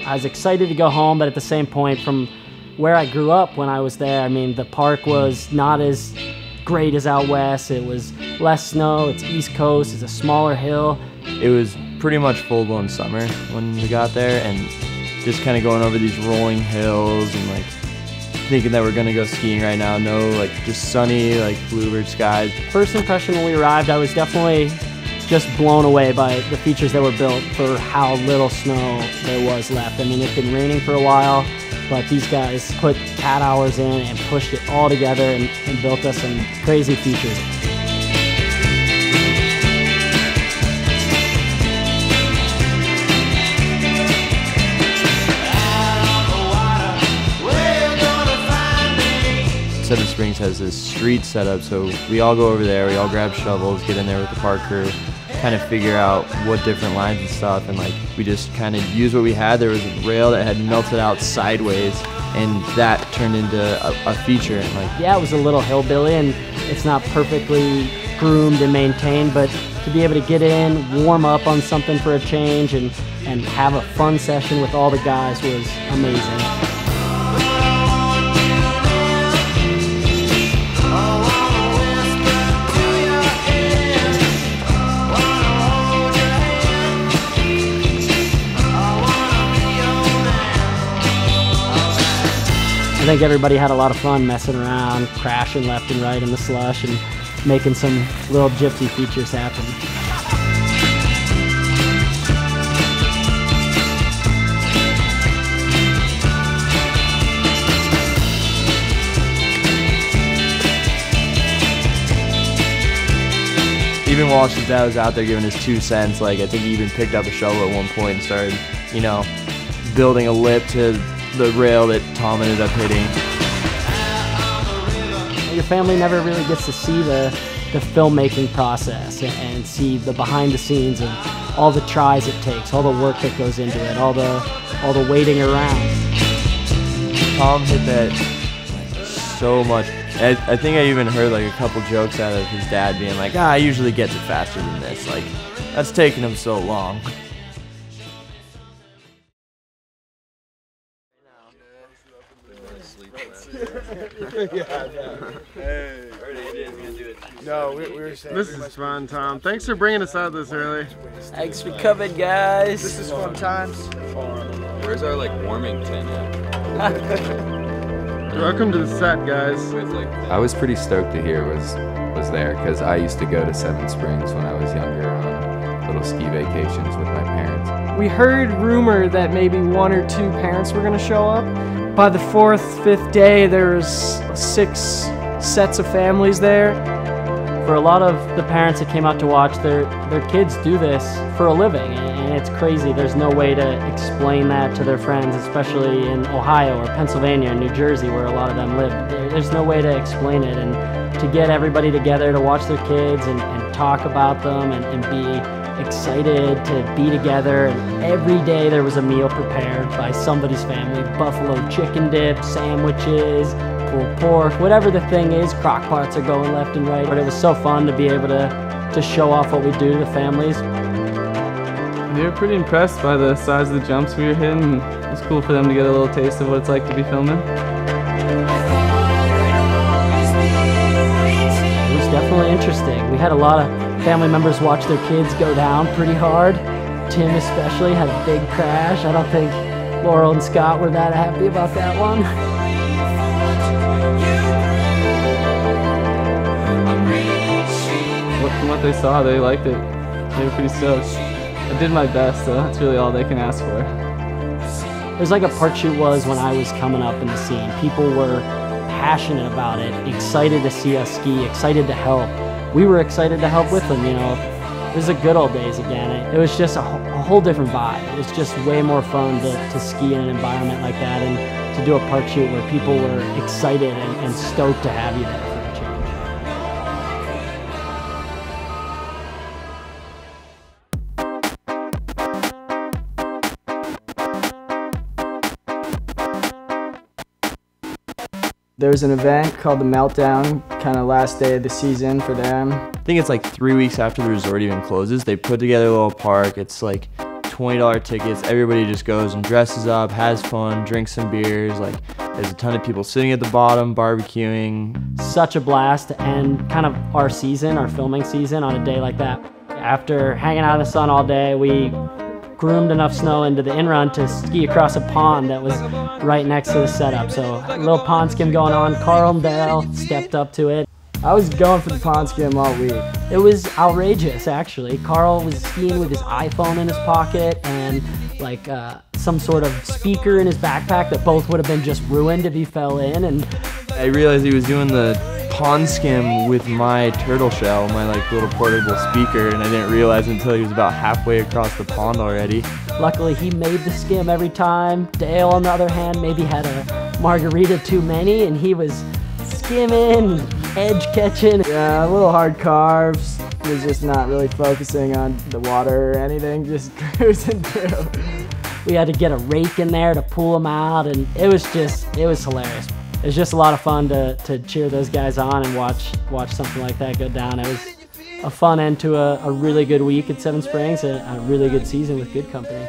I was excited to go home, but at the same point, from where I grew up when I was there, I mean, the park was not as great as out west. It was less snow, it's East Coast, it's a smaller hill. It was pretty much full-blown summer when we got there, and just kind of going over these rolling hills and like thinking that we're gonna go skiing right now. No, like just sunny, like bluebird skies. First impression when we arrived, I was definitely just blown away by the features that were built for how little snow there was left. I mean, it's been raining for a while, but these guys put cat hours in and pushed it all together and built us some crazy features. Seven Springs has this street setup, so we all go over there, we all grab shovels, get in there with the park crew, kind of figure out what different lines and stuff, and like we just kind of use what we had. There was a rail that had melted out sideways, and that turned into a feature. And like, yeah, it was a little hillbilly, and it's not perfectly groomed and maintained, but to be able to get in, warm up on something for a change, and have a fun session with all the guys was amazing. I think everybody had a lot of fun messing around, crashing left and right in the slush, and making some little gypsy features happen. Even Walsh's dad was out there giving his 2 cents. Like, I think he even picked up a shovel at one point and started, you know, building a lip to the rail that Tom ended up hitting. Your family never really gets to see the filmmaking process and see the behind the scenes of all the tries it takes, all the work that goes into it, all the waiting around. Tom hit that so much. I think I even heard like a couple jokes out of his dad being like, I usually gets it faster than this. Like, that's taking him so long. No, we were saying this is fun, Tom. Thanks for bringing us out this early. Thanks for coming, guys. This is fun times. Where's our like warming tent at? Welcome to the set, guys. I was pretty stoked to hear was there because I used to go to Seven Springs when I was younger on little ski vacations with my parents. We heard rumor that maybe 1 or 2 parents were going to show up. By the 4th, 5th day, there was 6 sets of families there. For a lot of the parents that came out to watch, their kids do this for a living, and it's crazy. There's no way to explain that to their friends, especially in Ohio or Pennsylvania or New Jersey, where a lot of them live. There's no way to explain it, and to get everybody together to watch their kids and talk about them and be excited to be together. And every day there was a meal prepared by somebody's family: buffalo chicken dip, sandwiches, pulled pork, whatever the thing is. Crock pots are going left and right. But it was so fun to be able to show off what we do to the families. They were pretty impressed by the size of the jumps we were hitting. It was cool for them to get a little taste of what it's like to be filming. It was definitely interesting. We had a lot of family members watch their kids go down pretty hard. Tim especially had a big crash. I don't think Laurel and Scott were that happy about that one. From what they saw, they liked it. They were pretty stoked. I did my best, so that's really all they can ask for. It was like a park shoot was when I was coming up in the scene. People were passionate about it, excited to see us ski, excited to help. We were excited to help with them, you know. It was the good old days again. It was just a whole different vibe. It was just way more fun to ski in an environment like that and to do a park shoot where people were excited and stoked to have you there for a change. There's an event called the Meltdown, kind of last day of the season for them. I think it's like 3 weeks after the resort even closes. They put together a little park. It's like $20 tickets. Everybody just goes and dresses up, has fun, drinks some beers. Like, there's a ton of people sitting at the bottom, barbecuing. Such a blast to end kind of our season, our filming season, on a day like that. After hanging out in the sun all day, we groomed enough snow into the in-run to ski across a pond that was right next to the setup. So a little pond skim going on. Carl and Dale stepped up to it. I was going for the pond skim all week. It was outrageous, actually. Carl was skiing with his iPhone in his pocket and like some sort of speaker in his backpack that both would have been just ruined if he fell in. And I realized he was doing the pond skim with my turtle shell, my like little portable speaker, and I didn't realize until he was about halfway across the pond already. Luckily, he made the skim every time. Dale, on the other hand, maybe had a margarita too many, and he was skimming, edge catching. Yeah, a little hard carves. Was just not really focusing on the water or anything, just cruising through. We had to get a rake in there to pull them out, and it was hilarious. It was just a lot of fun to cheer those guys on and watch something like that go down. It was a fun end to a really good week at Seven Springs, a really good season with good company.